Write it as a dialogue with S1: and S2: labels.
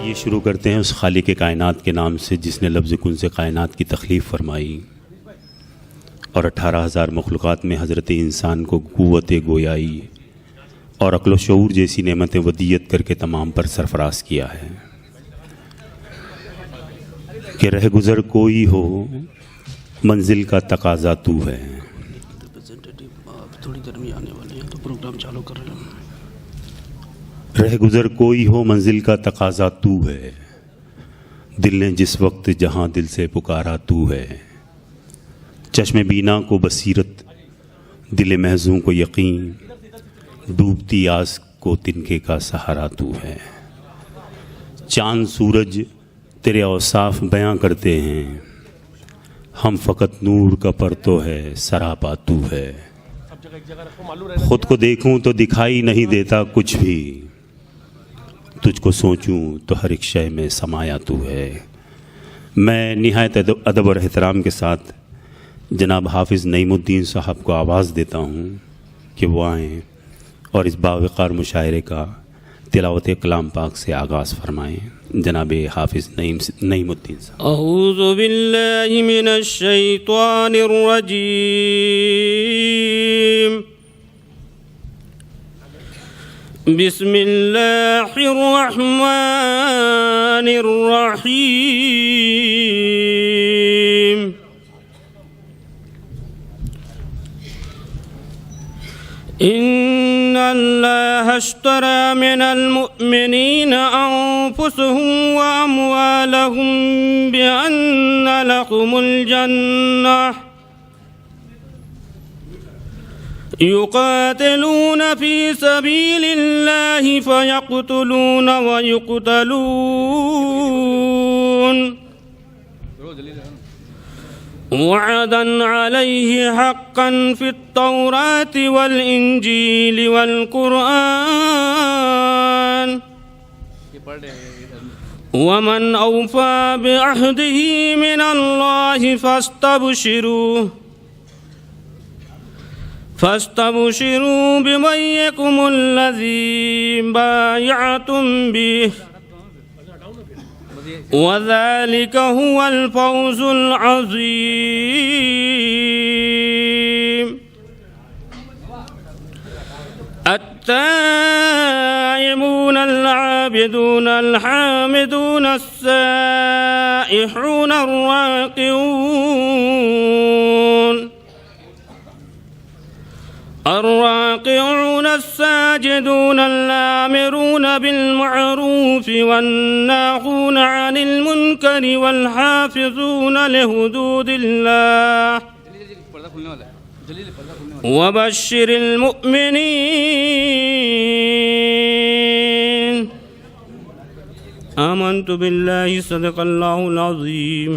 S1: یہ شروع کرتے ہیں اس خالق کائنات کے نام سے جس نے لفظ کن سے کائنات کی تخلیق فرمائی اور 18,000 مخلوقات میں حضرت انسان کو قوت گویائی اور عقل و شعور جیسی نعمتیں ودیت کر کے تمام پر سرفراز کیا ہے کہ رہ گزر کوئی ہو منزل کا تقاضا تو ہے.
S2: تھوڑی دیر میں آنے والے ہیں تو پروگرام چالو کر رہے ہیں.
S1: رہ گزر کوئی ہو منزل کا تقاضا تو ہے، دل نے جس وقت جہاں دل سے پکارا تو ہے. چشم بینا کو بصیرت، دل محزوں کو یقین، ڈوبتی آس کو تنکے کا سہارا تو ہے. چاند سورج تیرے اوصاف بیاں کرتے ہیں، ہم فقط نور کا پرتو ہے سراپا تو ہے. خود کو دیکھوں تو دکھائی نہیں دیتا کچھ بھی، تجھ کو سوچوں تو ہر ایک شے میں سمایا تو ہے. میں نہایت ادب اور احترام کے ساتھ جناب حافظ نعیم الدین صاحب کو آواز دیتا ہوں کہ وہ آئیں اور اس باوقار مشاعرے کا تلاوت کلام پاک سے آغاز فرمائیں. جناب حافظ نعیم الدین صاحب.
S2: اعوذ باللہ من الشیطان الرجیم. بسم اللہ الرحمن الرحیم. ان اللہ اشترى من المؤمنین انفسهم واموالهم بان لهم الجنہ يقاتلون في سبيل الله فيقتلون ويقتلون وعدا عليه حقا في التوراة والإنجيل والقرآن ومن أوفى بعهده من الله فاستبشروا ببيعكم الذي بايعتم به وذلك هو الفوز العظيم. التائبون العابدون الحامدون السائحون الراكعون الساجدون الآمرون بالمعروف والناهون عن المنكر والحافظون لحدود الله وبشر المؤمنين. آمنت بالله صدق الله العظيم.